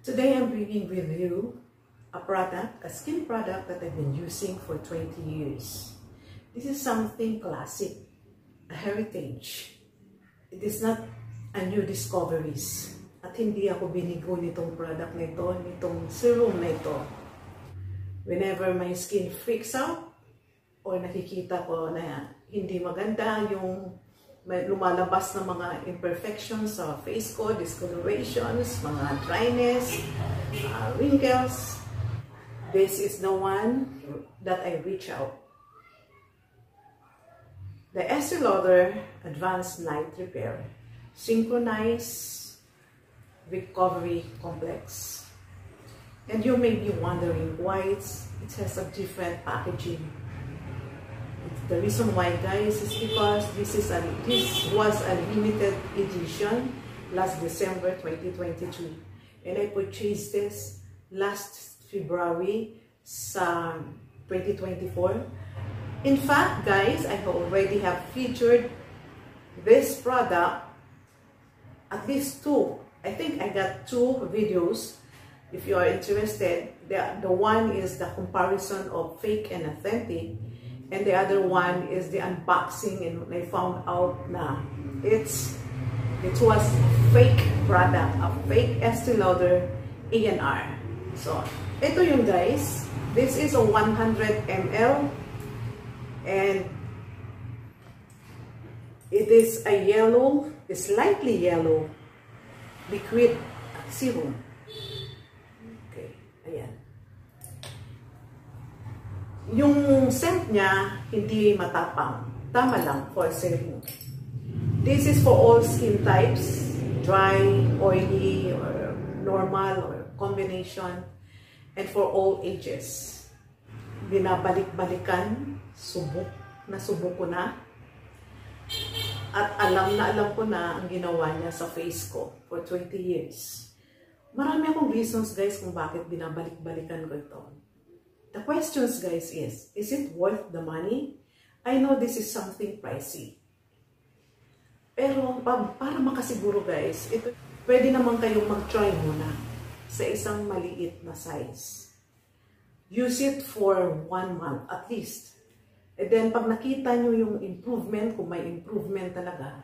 Today I'm bringing with you a product, a skin product that I've been using for 20 years. This is something classic, a heritage. It is not a new discoveries. At hindi ako binigo nitong product na ito, nitong serum na ito. Whenever my skin freaks out, or nakikita ko na hindi maganda yung may lumalabas na mga imperfections sa face ko, discolorations, mga dryness, wrinkles, this is the one that I reach out. The Estée Lauder Advanced Night Repair Synchronized Recovery Complex. And you may be wondering why it has a different packaging. The reason why, guys, is because this was a limited edition last December 2022, and I purchased this last February sa 2024. In fact, guys, I already have featured this product at least two. I think I got two videos. If you are interested, the one is the comparison of fake and authentic. And the other one is the unboxing, and I found out na it was fake product, a fake Estée Lauder A&R. So, ito yung guys. This is a 100 ml and it is a yellow, a slightly yellow liquid serum. Okay, ayan. Yung scent niya, hindi matapang. Tama lang for serum. This is for all skin types. Dry, oily, or normal, or combination. And for all ages. Binabalik-balikan. Subok ko na. At alam ko na ang ginawa niya sa face ko for 20 years. Marami akong reasons, guys, kung bakit binabalik-balikan ko ito. The questions, guys, is it worth the money? I know this is something pricey. Pero para makasiguro, guys, pwede naman kayong mag-try muna sa isang maliit na size. Use it for 1 month at least. And then pag nakita nyo yung improvement, kung may improvement talaga,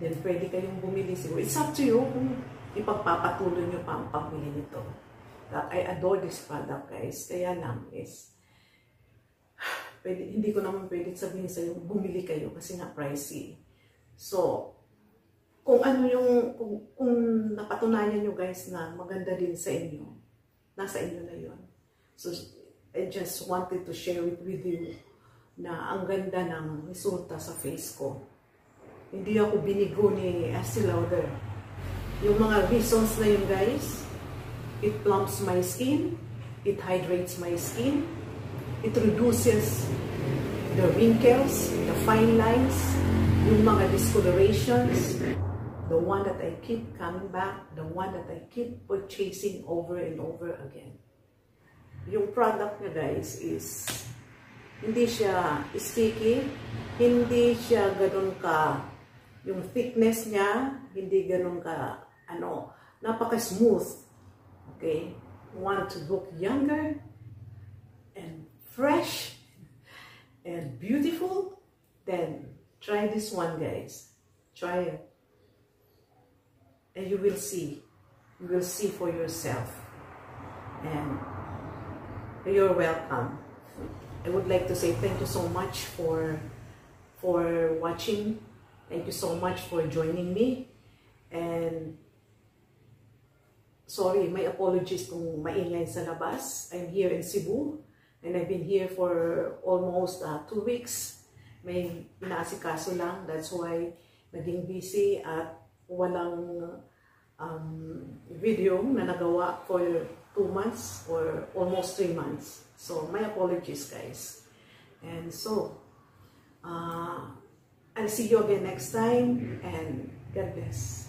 then pwede kayong bumili siguro. It's up to you kung ipagpapatuloy nyo pa ang pagbili nito. I adore this product, guys. Kaya lang is, hindi ko naman pwede sabihin sa'yo, bumili kayo kasi nga pricey. So, kung napatunayan nyo, guys, na maganda din sa inyo, nasa inyo na yun. So, I just wanted to share it with you na ang ganda ng resulta sa face ko. Hindi ako binigo ni Estée Lauder. Yung mga reasons na yun, guys, it plumps my skin, it hydrates my skin, it reduces the wrinkles, the fine lines, yung mga discolorations, the one that I keep coming back, the one that I keep purchasing over and over again. Yung product niya, guys, is hindi siya sticky, hindi siya ganun ka, yung thickness niya, hindi ganun ka, napaka-smooth. Okay, want to look younger and fresh and beautiful, then try this one, guys. Try it. And you will see. You will see for yourself. And you're welcome. I would like to say thank you so much for watching. Thank you so much for joining me. And sorry, my apologies kung maingay sa labas. I'm here in Cebu, and I've been here for almost 2 weeks. May inaasikaso lang, that's why naging busy at walang video na nagawa for 2 months or almost 3 months. So, my apologies, guys. And so, I'll see you again next time, and God bless.